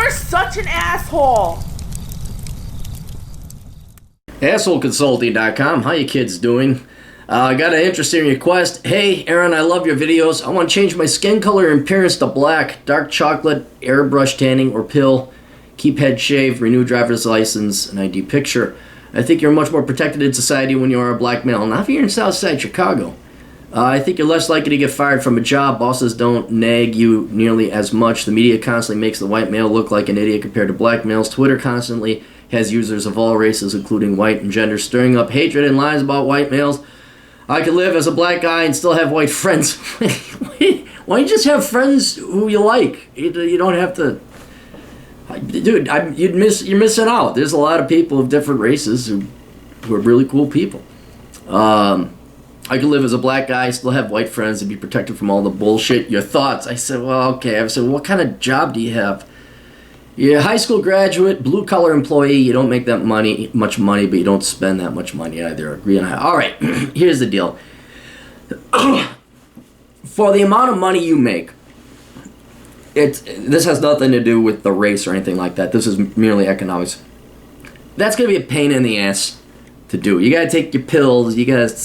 You're such an asshole. AssholeConsulting.com. How you kids doing? I got an interesting request. Hey, Aaron, I love your videos. I want to change my skin color and appearance to black, dark chocolate, airbrush tanning, or pill. Keep head shaved, renew driver's license, and ID picture. I think you're much more protected in society when you are a black male. Not if you're in Southside Chicago. I think you're less likely to get fired from a job. Bosses don't nag you nearly as much. The media constantly makes the white male look like an idiot compared to black males. Twitter constantly has users of all races, including white and gender, stirring up hatred and lies about white males. I could live as a black guy and still have white friends. Why don't you just have friends who you like? You don't have to... Dude, you're missing out. There's a lot of people of different races who are really cool people. I could live as a black guy, still have white friends, and be protected from all the bullshit. Your thoughts? I said, well, okay. I said, what kind of job do you have? You're a high school graduate, blue-collar employee. You don't make that much money, but you don't spend that much money either. Agree on that. All right, here's the deal. For the amount of money you make, this has nothing to do with the race or anything like that. This is merely economics. That's going to be a pain in the ass to do. You got to take your pills.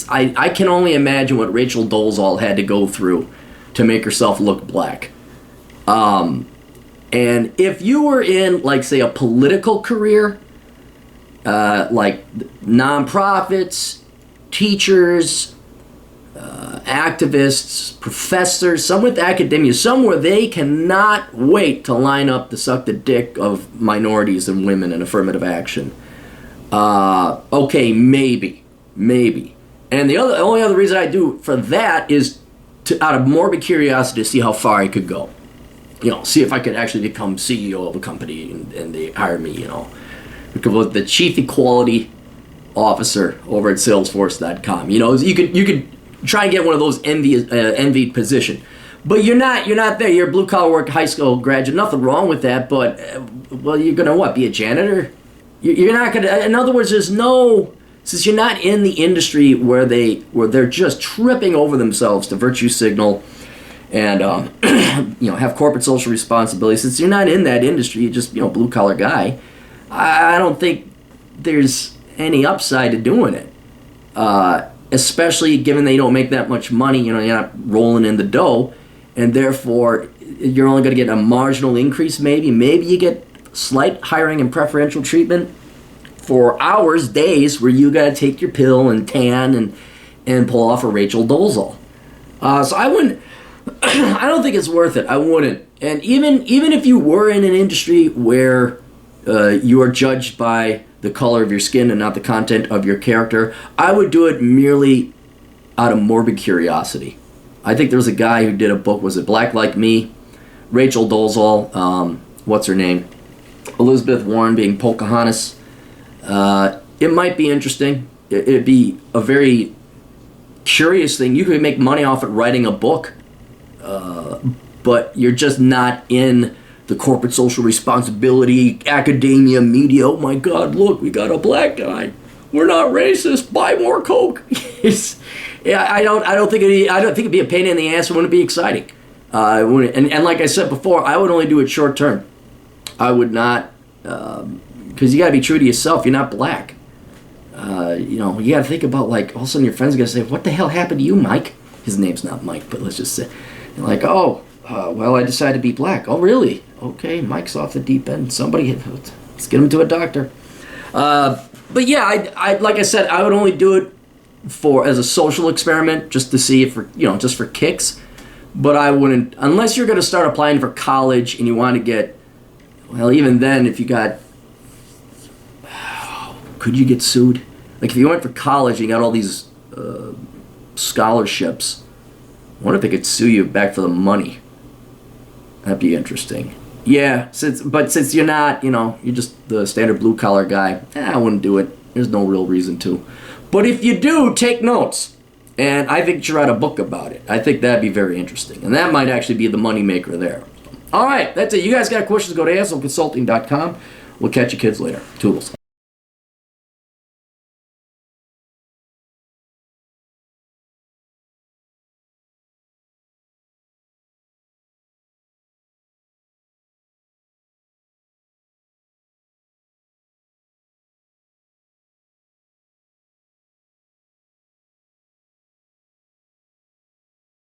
I can only imagine what Rachel Dolezal had to go through to make herself look black. And if you were in, like, say, a political career, like nonprofits, teachers, activists, professors, some with academia, somewhere they cannot wait to line up to suck the dick of minorities and women in affirmative action. Okay, maybe. And the only other reason I do for that is out of morbid curiosity to see how far I could go. You know, see if I could actually become CEO of a company and they hire me, you know. Become the chief equality officer over at Salesforce.com. You know, you could try and get one of those envied position. But you're not there. You're a blue-collar work high school graduate. Nothing wrong with that, but, well, you're going to what, be a janitor? You're not going to, in other words, since you're not in the industry where they're just tripping over themselves to virtue signal and, have corporate social responsibility, since you're not in that industry, you're just, blue-collar guy, I don't think there's any upside to doing it. Especially given they don't make that much money, you're not rolling in the dough, and therefore you're only going to get a marginal increase maybe. Maybe you get slight hiring and preferential treatment for hours, days, where you got to take your pill and tan and pull off a Rachel Dolezal. So I wouldn't, I don't think it's worth it. I wouldn't. And even if you were in an industry where you are judged by the color of your skin and not the content of your character, I would do it merely out of morbid curiosity. I think there was a guy who did a book, was it Black Like Me? Rachel Dolezal, what's her name? Elizabeth Warren being Pocahontas. It might be interesting. It'd be a very curious thing. You could make money off it writing a book, but you're just not in the corporate social responsibility, academia, media. Oh my God, look, we got a black guy. We're not racist. Buy more Coke. I don't think it'd be a pain in the ass. It wouldn't be exciting. And like I said before, I would only do it short term. I would not, because you got to be true to yourself. You're not black. You got to think about, like, all of a sudden your friends are going to say, what the hell happened to you, Mike? His name's not Mike, but let's just say, like, well, I decided to be black. Oh, really? Okay, Mike's off the deep end. Let's get him to a doctor. But yeah, I like I said, I would only do it as a social experiment, just to see if, just for kicks. But I wouldn't, unless you're going to start applying for college and you want to get, well, even then, if you got, could you get sued? Like, if you went for college and you got all these scholarships, I wonder if they could sue you back for the money. That'd be interesting. Yeah, since you're not, you're just the standard blue-collar guy, I wouldn't do it. There's no real reason to. But if you do, take notes. And I think you should write a book about it. I think that'd be very interesting. And that might actually be the moneymaker there. All right, that's it. You guys got questions, go to assholeconsulting.com. We'll catch you kids later. Toodles.